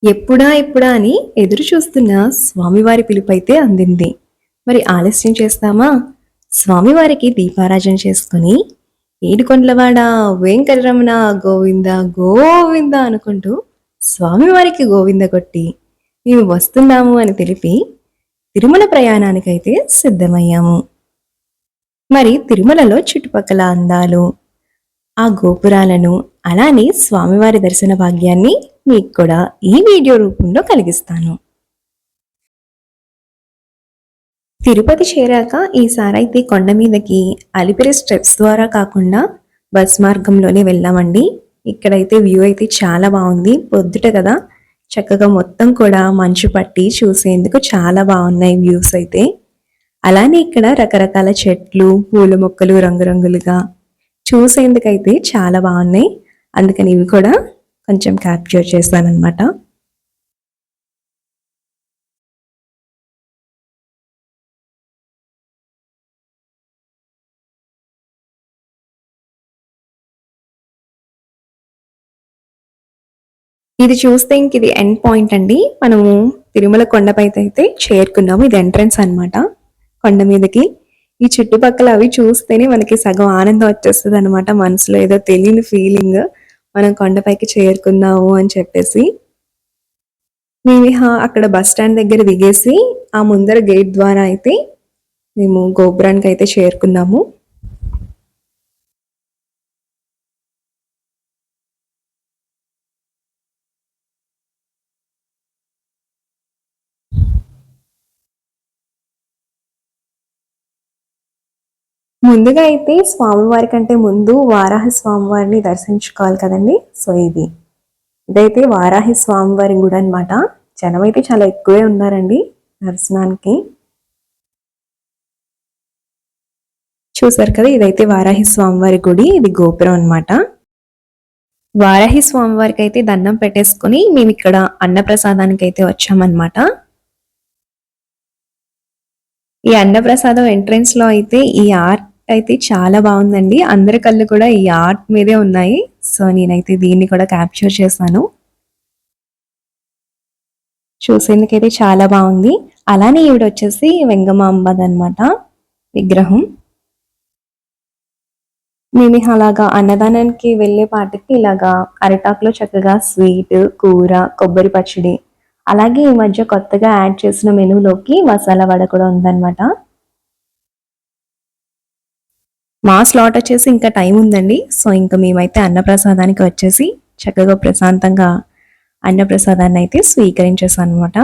ఎప్పుడా ఎప్పుడా అని ఎదురు చూస్తున్న స్వామివారి పిలుపైతే అందింది. మరి ఆలస్యం చేస్తామా? స్వామివారికి దీపారాజన చేసుకుని ఏడుకొండలవాడ వెంకటరమణ గోవింద గోవింద అనుకుంటూ స్వామివారికి గోవింద కొట్టి మేము వస్తున్నాము అని తెలిపి తిరుమల ప్రయాణానికైతే సిద్ధమయ్యాము. మరి తిరుమలలో చుట్టుపక్కల అందాలు, ఆ గోపురాలను, అలానే స్వామివారి దర్శన భాగ్యాన్ని మీకు కూడా ఈ వీడియో రూపంలో కలిగిస్తాను. తిరుపతి చేరాక ఈసారైతే కొండ మీదకి అలిపిరి స్టెప్స్ ద్వారా కాకుండా బస్ మార్గంలోనే వెళ్ళామండి. ఇక్కడైతే వ్యూ అయితే చాలా బాగుంది. పొద్దుట కదా, చక్కగా మొత్తం కూడా మంచు పట్టి చూసేందుకు చాలా బాగున్నాయి వ్యూస్ అయితే. అలానే ఇక్కడ రకరకాల చెట్లు, పూల మొక్కలు రంగురంగులుగా చూసేందుకైతే చాలా బాగున్నాయి. అందుకని ఇవి కూడా కొంచెం క్యాప్చర్ చేశానన్నమాట. ఇది చూస్తే ఇంక ఇది ఎండ్ పాయింట్ అండి. మనము తిరుమల కొండపైకి అయితే చేరుకున్నాము. ఇది ఎంట్రన్స్ అన్నమాట కొండ మీదకి. ఈ చుట్టుపక్కల అవి చూస్తేనే మనకి సగం ఆనందం వచ్చేస్తుంది అనమాట. మనసులో ఏదో తెలియని ఫీలింగ్, మనం కొండపైకి చేరుకున్నాము అని చెప్పేసి. మేము అక్కడ బస్ స్టాండ్ దగ్గర దిగేసి ఆ ముందర గేట్ ద్వారా అయితే మేము గోపురానికి అయితే చేరుకున్నాము. ముందుగా అయితే స్వామివారి కంటే ముందు వారాహి స్వామివారిని దర్శించుకోవాలి కదండి. సో ఇదైతే వారాహి స్వామివారి గుడి అనమాట. జనం అయితే చాలా ఎక్కువే ఉన్నారండి దర్శనానికి. చూసారు కదా, ఇదైతే వారాహి స్వామివారి గుడి. ఇది గోపురం అనమాట. వారాహి స్వామివారికి అయితే దండం పెట్టేసుకుని మేము ఇక్కడ అన్నప్రసాదానికి అయితే వచ్చామన్నమాట. ఈ అన్నప్రసాదం ఎంట్రన్స్ లో అయితే ఈ ఆర్ట్ అయితే చాలా బాగుందండి. అందరి కళ్ళు కూడా ఈ ఆర్ట్ మీదే ఉన్నాయి. సో నేనైతే దీన్ని కూడా క్యాప్చర్ చేశాను. చూసేందుకైతే చాలా బాగుంది. అలానే ఈవిడ వచ్చేసి వెంగమాంబదనమాట విగ్రహం. మేము అలాగా అన్నదానానికి వెళ్ళే పాటికి ఇలాగా అరిటాకులో చక్కగా స్వీట్, కూర, కొబ్బరి పచ్చడి, అలాగే ఈ మధ్య కొత్తగా యాడ్ చేసిన మెనూలోకి మసాలా వడ కూడా ఉందన్నమాట. మా స్లాట్ వచ్చేసి ఇంకా టైం ఉందండి. సో ఇంకా మేమైతే అన్నప్రసాదానికి వచ్చేసి చక్కగా ప్రశాంతంగా అన్నప్రసాదాన్ని అయితే స్వీకరించేసాను అనమాట.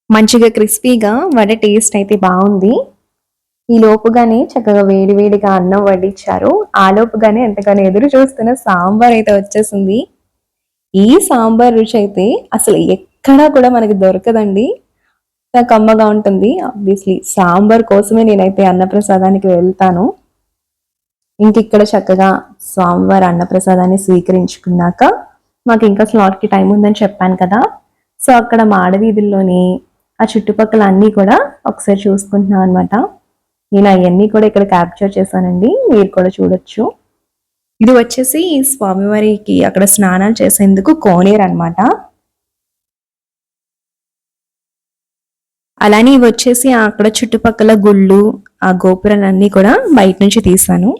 మంచిగా క్రిస్పీగా వడ టేస్ట్ అయితే బాగుంది. ఈ లోపుగానే చక్కగా వేడి వేడిగా అన్నం వడ్డించారు. ఆ లోపుగానే ఎంతగానో ఎదురు చూస్తున్న సాంబార్ అయితే వచ్చేసింది. ఈ సాంబార్ రుచి అయితే అసలు ఎక్కడా కూడా మనకి దొరకదండి. కమ్మగా ఉంటుంది. ఆబ్వియస్లీ సాంబార్ కోసమే నేనైతే అన్నప్రసాదానికి వెళ్తాను. ఇంక ఇక్కడ చక్కగా స్వామివారి అన్నప్రసాదాన్ని స్వీకరించుకున్నాక మాకు ఇంకా స్లాట్కి టైం ఉందని చెప్పాను కదా. సో అక్కడ మాడవీధుల్లోని ఆ చుట్టుపక్కల అన్నీ కూడా ఒకసారి చూసుకుంటున్నాం అనమాట. నేను అవన్నీ కూడా ఇక్కడ క్యాప్చర్ చేశానండి, మీరు కూడా చూడొచ్చు. ఇది వచ్చేసి స్వామివారికి అక్కడ స్నానాలు చేసేందుకు కోనేరు అనమాట. అలానే ఇవి వచ్చేసి అక్కడ చుట్టుపక్కల గుళ్ళు, ఆ గోపురాలన్నీ కూడా బయట నుంచి తీసాను.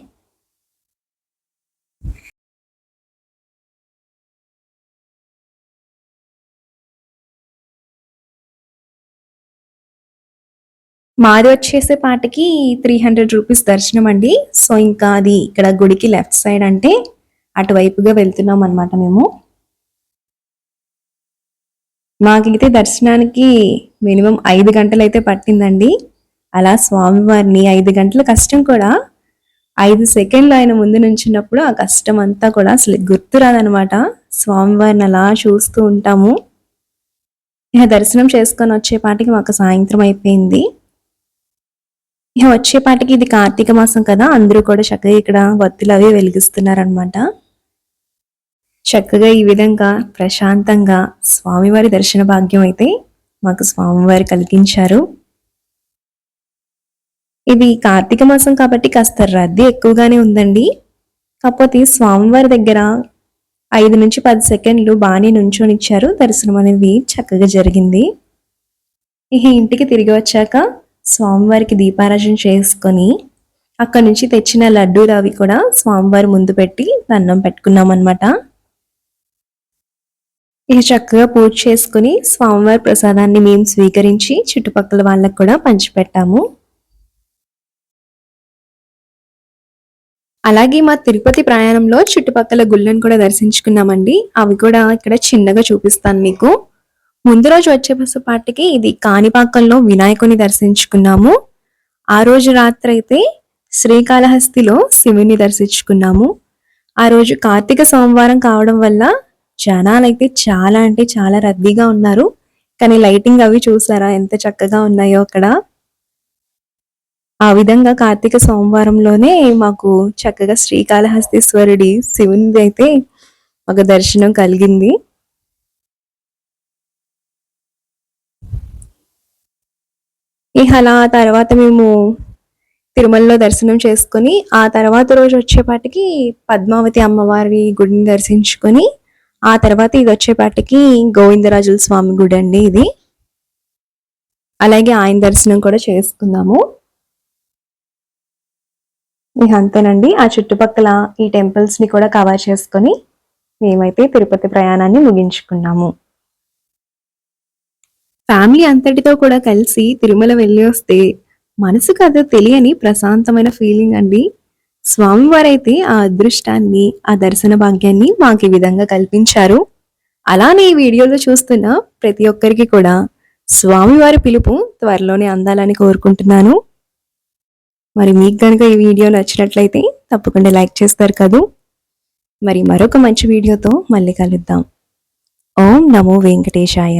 మాది వచ్చేసే పాటకి 300 రూపీస్ దర్శనం అండి. సో ఇంకా అది ఇక్కడ గుడికి లెఫ్ట్ సైడ్ అంటే అటువైపుగా వెళ్తున్నాం అనమాట మేము. మాకైతే దర్శనానికి మినిమం 5 గంటలు అయితే పట్టిందండి. అలా స్వామివారిని 5 గంటల కష్టం కూడా 5 సెకండ్లు ఆయన ముందు నుంచినప్పుడు ఆ కష్టం అంతా కూడా అసలు గుర్తు రాదనమాట. స్వామివారిని అలా చూస్తూ ఉంటాము. ఇక దర్శనం చేసుకొని వచ్చేపాటికి మాకు సాయంత్రం అయిపోయింది. ఇక వచ్చేపాటికి ఇది కార్తీక మాసం కదా, అందరూ కూడా చక్కగా ఇక్కడ వత్తులు అవి వెలిగిస్తున్నారనమాట. చక్కగా ఈ విధంగా ప్రశాంతంగా స్వామివారి దర్శన భాగ్యం అయితే మాకు స్వామివారి కలిగించారు. ఇది కార్తీక మాసం కాబట్టి కాస్త రద్దీ ఎక్కువగానే ఉందండి. కాకపోతే స్వామివారి దగ్గర 5 నుంచి 10 సెకండ్లు బాగానే నుంచొనిచ్చారు. దర్శనం అనేది చక్కగా జరిగింది. ఇక ఇంటికి తిరిగి వచ్చాక స్వామివారికి దీపారాజన చేసుకొని అక్కడి నుంచి తెచ్చిన లడ్డూలు అవి కూడా స్వామివారి ముందు పెట్టి దండం పెట్టుకున్నాం అనమాట. ఇక చక్కగా పూజ చేసుకుని స్వామివారి ప్రసాదాన్ని మేము స్వీకరించి చుట్టుపక్కల వాళ్ళకు కూడా పంచిపెట్టాము. అలాగే మా తిరుపతి ప్రయాణంలో చుట్టుపక్కల గుళ్ళను కూడా దర్శించుకున్నామండి. అవి కూడా ఇక్కడ చిన్నగా చూపిస్తాను మీకు. ముందు రోజు వచ్చేపాటికి ఇది కాణిపాకంలో వినాయకుని దర్శించుకున్నాము. ఆ రోజు రాత్రి అయితే శ్రీకాళహస్తిలో శివుని దర్శించుకున్నాము. ఆ రోజు కార్తీక సోమవారం కావడం వల్ల జనాలైతే చాలా అంటే చాలా రద్దీగా ఉన్నారు. కానీ లైటింగ్ అవి చూసారా ఎంత చక్కగా ఉన్నాయో అక్కడ. ఆ విధంగా కార్తీక సోమవారంలోనే మాకు చక్కగా శ్రీకాళహస్తీశ్వరుడి శివునిది అయితే ఒక దర్శనం కలిగింది. ఇక అలా తర్వాత మేము తిరుమలలో దర్శనం చేసుకుని ఆ తర్వాత రోజు వచ్చేపాటికి పద్మావతి అమ్మవారి గుడిని దర్శించుకొని ఆ తర్వాత ఇది వచ్చేపాటికి గోవిందరాజుల స్వామి గుడి అండి ఇది. అలాగే ఆయన దర్శనం కూడా చేసుకున్నాము. ఇక అంతేనండి, ఆ చుట్టుపక్కల ఈ టెంపుల్స్ ని కూడా కవర్ చేసుకొని మేమైతే తిరుపతి ప్రయాణాన్ని ముగించుకున్నాము. ఫ్యామిలీ అంతటితో కూడా కలిసి తిరుమల వెళ్ళి వస్తే మనసుకు అదో తెలియని ప్రశాంతమైన ఫీలింగ్ అండి. స్వామివారైతే ఆ అదృష్టాన్ని, ఆ దర్శన భాగ్యాన్ని మాకు ఈ విధంగా కల్పించారు. అలానే ఈ వీడియోలో చూస్తున్న ప్రతి ఒక్కరికి కూడా స్వామివారి పిలుపు త్వరలోనే అందాలని కోరుకుంటున్నాను. మరి మీకు కనుక ఈ వీడియో నచ్చినట్లయితే తప్పకుండా లైక్ చేస్తారు కదూ. మరి మరొక మంచి వీడియోతో మళ్ళీ కలుద్దాం. ఓం నమో వెంకటేశాయ.